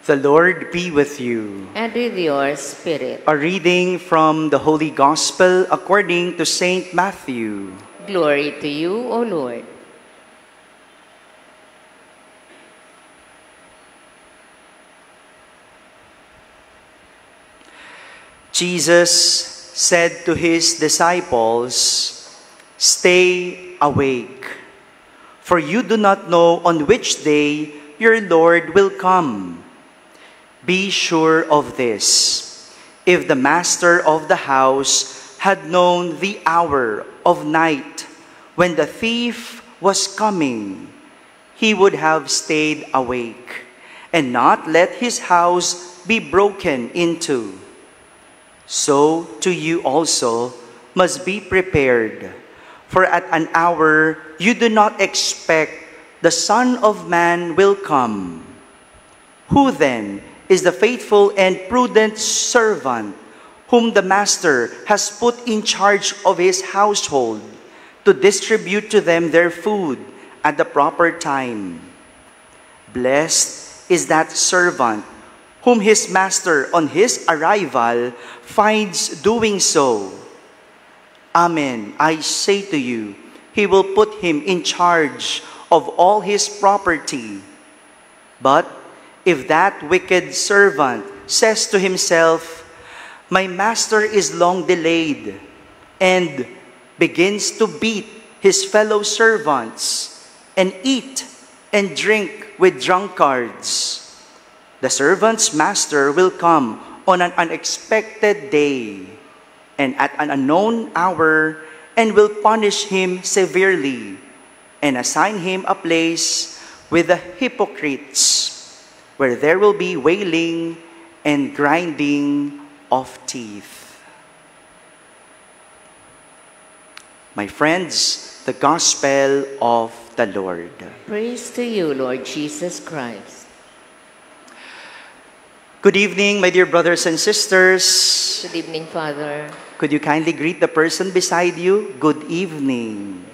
The Lord be with you. And with your spirit. A reading from the Holy Gospel according to Saint Matthew. Glory to you, O Lord. Jesus said to his disciples, "Stay awake, for you do not know on which day your Lord will come. Be sure of this, if the master of the house had known the hour of night when the thief was coming, he would have stayed awake and not let his house be broken into. So to you also must be prepared, for at an hour you do not expect the Son of Man will come. Who then is the faithful and prudent servant whom the master has put in charge of his household to distribute to them their food at the proper time? Blessed is that servant whom his master on his arrival finds doing so. Amen, I say to you, he will put him in charge of all his property. But if that wicked servant says to himself, 'My master is long delayed,' and begins to beat his fellow servants and eat and drink with drunkards, the servant's master will come on an unexpected day and at an unknown hour and will punish him severely and assign him a place with the hypocrites, where there will be wailing and grinding of teeth." My friends, the Gospel of the Lord. Praise to you, Lord Jesus Christ. Good evening, my dear brothers and sisters. Good evening, Father. Could you kindly greet the person beside you? Good evening.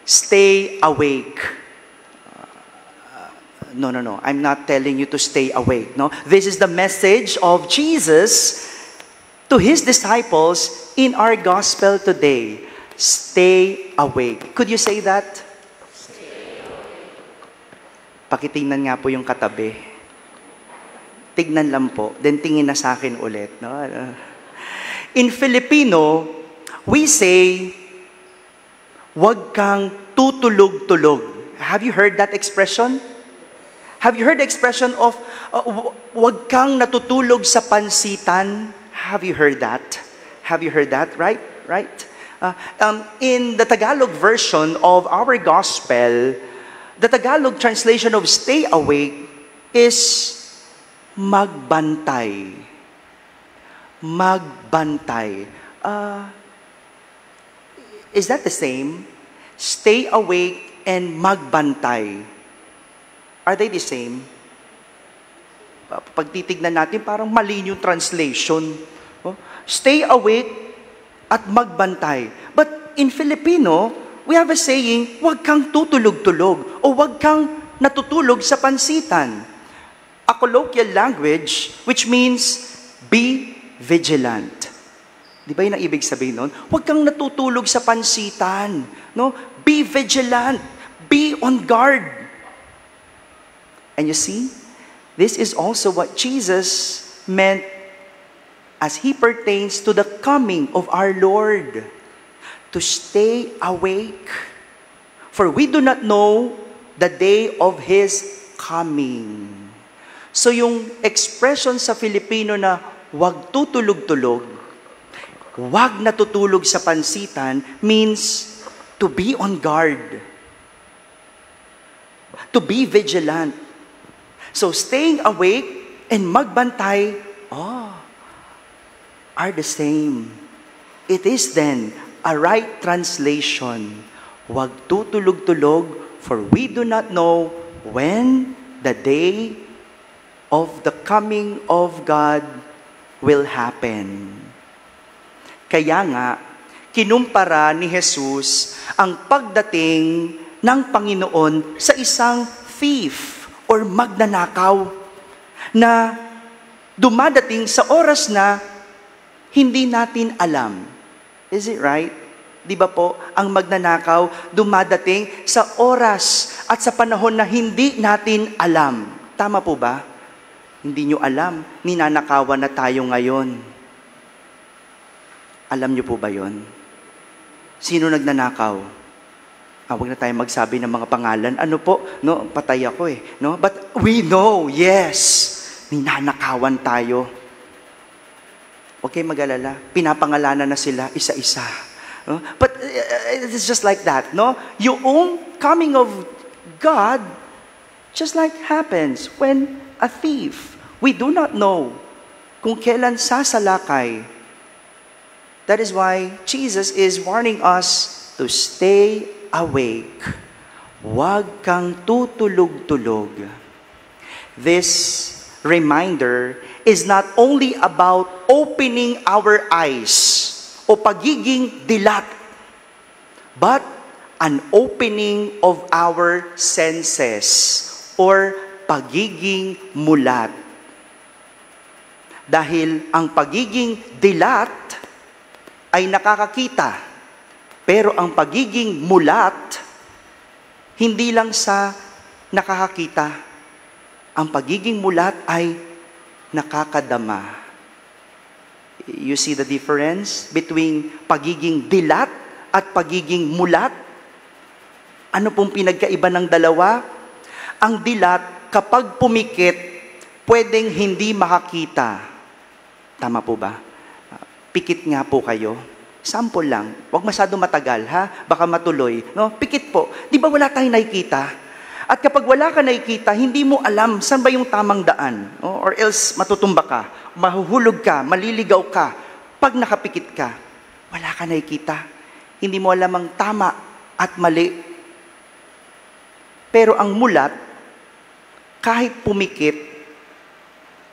Stay awake. No. I'm not telling you to stay awake. No, this is the message of Jesus to his disciples in our gospel today. Stay awake. Could you say that? Stay awake. Pakitingnan nga po yung katabi. Tignan lang po, then tingin na sa akin ulit. No? In Filipino, we say, "Huwag kang tutulog-tulog." Have you heard that expression? Have you heard the expression of, "Huwag kang natutulog sa pansitan"? Have you heard that? Have you heard that? Right? In the Tagalog version of our gospel, the Tagalog translation of "stay awake" is magbantay. Magbantay. Is that the same? Stay awake and magbantay. Are they the same? Pag titignan natin, parang mali yung translation. Stay awake at magbantay. But in Filipino, we have a saying, "Huwag kang tutulog-tulog" o "Huwag kang natutulog sa pansitan." A colloquial language which means be vigilant. Di ba yun ang ibig sabihin nun? Huwag kang natutulog sa pansitan. No? Be vigilant. Be on guard. And you see, this is also what Jesus meant as he pertains to the coming of our Lord. To stay awake. For we do not know the day of his coming. So yung expression sa Filipino na "huwag tutulog-tulog", "huwag natutulog sa pansitan" means to be on guard. To be vigilant. So staying awake and magbantay are the same. It is then a right translation. Huwag tutulog-tulog, for we do not know when the day of the coming of God will happen. Kaya nga, kinumpara ni Jesus ang pagdating ng Panginoon sa isang thief or magnanakaw na dumadating sa oras na hindi natin alam. Is it right? Di ba po, ang magnanakaw dumadating sa oras at sa panahon na hindi natin alam. Tama po ba? Hindi nyo alam, ninanakawan na tayo ngayon. Alam nyo po ba yon? Sino nagnanakaw? Huwag na tayo magsabi ng mga pangalan. Ano po? No, patay ako eh. No? But we know, yes, ninanakawan tayo. Huwag kayong mag-alala. Pinapangalanan na sila isa-isa. No? But it's just like that, no? Yung coming of God just like happens when a thief, we do not know kung kailan sasalakay. That is why Jesus is warning us to stay awake. Huwag kang tutulog-tulog. This reminder is not only about opening our eyes o pagiging dilat, but an opening of our senses or pagiging mulat. Dahil ang pagiging dilat ay nakakakita, pero ang pagiging mulat, hindi lang sa nakakakita. Ang pagiging mulat ay nakakadama. You see the difference between pagiging dilat at pagiging mulat? Ano pong pinagkaiba ng dalawa? Ang dilat, kapag pumikit, pwedeng hindi makakita. Tama po ba? Pikit nga po kayo. Sample lang. Huwag masyado matagal, ha? Baka matuloy. No? Pikit po. Di ba wala tayong nakikita? At kapag wala ka nakikita, hindi mo alam saan ba yung tamang daan. No? Or else matutumba ka, mahuhulog ka, maliligaw ka. Pag nakapikit ka, wala ka nakikita. Hindi mo alam ang tama at mali. Pero ang mulat, kahit pumikit,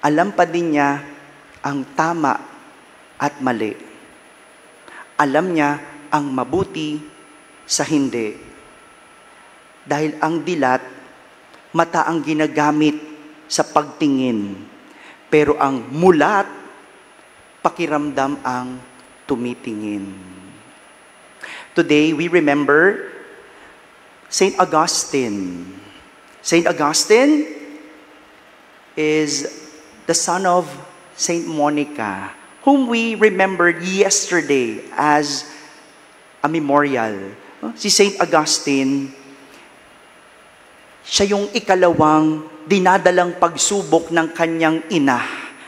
alam pa din niya ang tama at mali. Alam niya ang mabuti sa hindi. Dahil ang dilat, mata ang ginagamit sa pagtingin. Pero ang mulat, pakiramdam ang tumitingin. Today, we remember Saint Augustine. Saint Augustine is the son of Saint Monica, whom we remembered yesterday as a memorial. Si Saint Augustine, siya yung ikalawang dinadalang pagsubok ng kanyang ina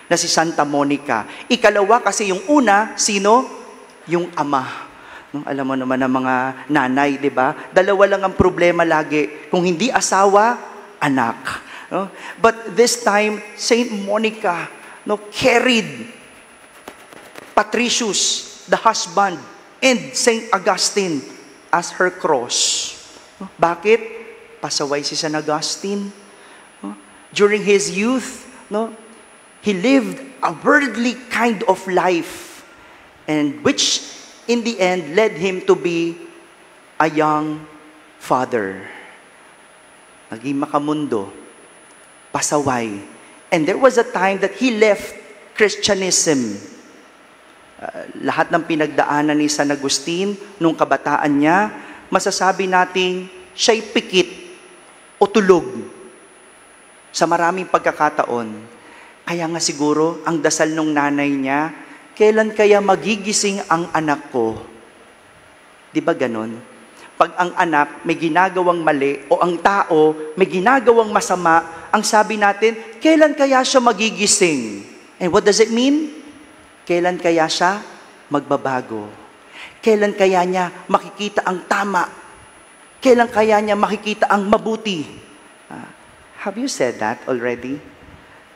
na si Santa Monica. Ikalawa kasi yung una, sino? Yung ama. No, alam mo naman ng mga nanay, di ba? Dalawa lang ang problema lagi. Kung hindi asawa, anak. No? But this time, Saint Monica carried Patricius, the husband, and Saint Augustine as her cross. No? Bakit? Pasaway si San Augustine. No? During his youth, he lived a worldly kind of life, and which in the end led him to be a young father. Naging makamundo, pasaway. And there was a time that he left Christianism. Lahat ng pinagdaanan ni San Agustin nung kabataan niya, masasabi nating siya'y pikit o tulog sa maraming pagkakataon. Kaya nga siguro, ang dasal ng nanay niya, kailan kaya magigising ang anak ko? Di ba ganon? Pag ang anak may ginagawang mali o ang tao may ginagawang masama, ang sabi natin, kailan kaya siya magigising? And what does it mean? Kailan kaya siya magbabago? Kailan kaya niya makikita ang tama? Kailan kaya niya makikita ang mabuti? Have you said that already?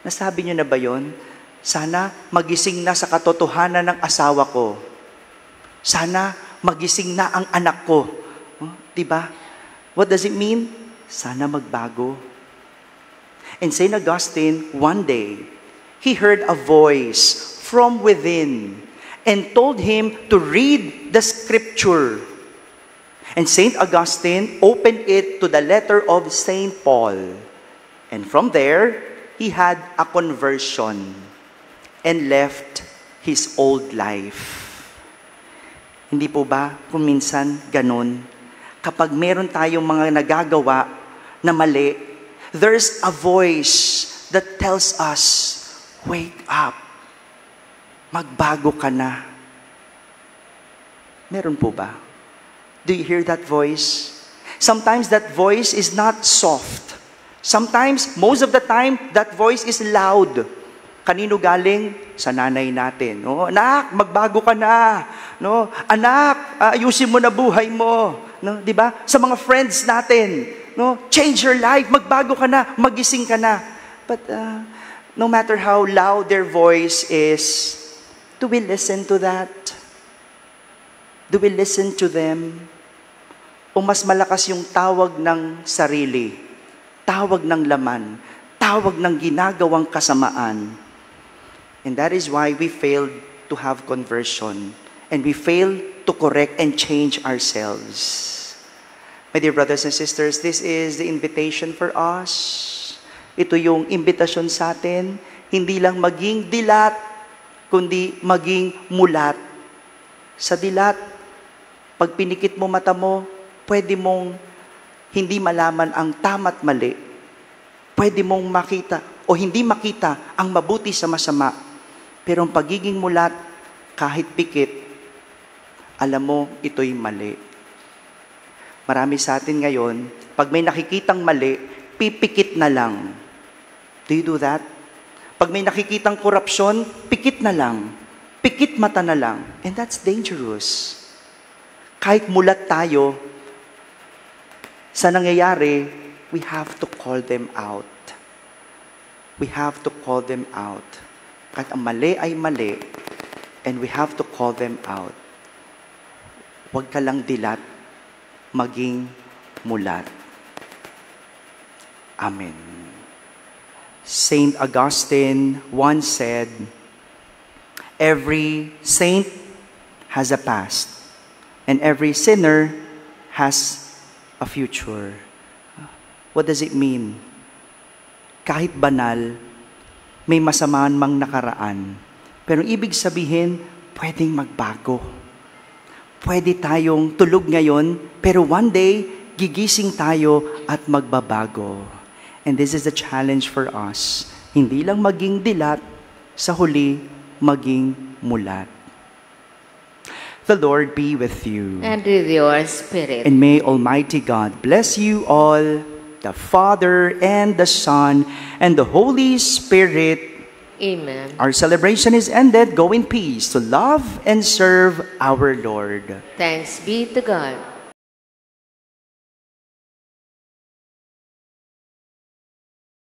Nasabi niyo na ba yon? Sana magising na sa katotohanan ng asawa ko. Sana magising na ang anak ko. Diba? What does it mean? Sana magbago. And St. Augustine, one day, he heard a voice from within and told him to read the scripture. And St. Augustine opened it to the letter of St. Paul. And from there, he had a conversion and left his old life. Hindi po ba kung minsan ganun? Kapag meron tayong mga nagagawa na mali, there's a voice that tells us, wake up. Magbago ka na. Meron po ba? Do you hear that voice? Sometimes that voice is not soft. Sometimes, most of the time, that voice is loud. Kanino galing? Sa nanay natin. No? Anak, magbago ka na. No? Anak, ayusin mo na buhay mo. No? 'Di ba? Sa mga friends natin, no? Change your life, magbago ka na, magising ka na. But no matter how loud their voice is, do we listen to that? Do we listen to them? O mas malakas yung tawag ng sarili, tawag ng laman, tawag ng ginagawang kasamaan. And that is why we failed to have conversion. And we fail to correct and change ourselves. My dear brothers and sisters, this is the invitation for us. Ito yung imbitasyon sa atin, hindi lang maging dilat, kundi maging mulat. Sa dilat, pag pinikit mo mata mo, pwede mong hindi malaman ang tama't mali. Pwede mong makita o hindi makita ang mabuti sa masama. Pero ang pagiging mulat, kahit pikit, alam mo, ito'y mali. Marami sa atin ngayon, pag may nakikitang mali, pipikit na lang. Do you do that? Pag may nakikitang korupsyon, pikit na lang. Pikit mata na lang. And that's dangerous. Kahit mulat tayo, sa nangyayari, we have to call them out. We have to call them out. Kahit ang mali ay mali, and we have to call them out. Huwag ka lang dilat, maging mulat. Amen. Saint Augustine once said, every saint has a past, and every sinner has a future. What does it mean? Kahit banal, may masamaan mang nakaraan. Pero ibig sabihin, pwedeng magbago. Pwede tayong tulog ngayon, pero one day, gigising tayo at magbabago. And this is the challenge for us. Hindi lang maging dilat, sa huli, maging mulat. The Lord be with you. And with your spirit. And may Almighty God bless you all, the Father and the Son and the Holy Spirit. Amen. Our celebration is ended. Go in peace to love and serve our Lord. Thanks be to God.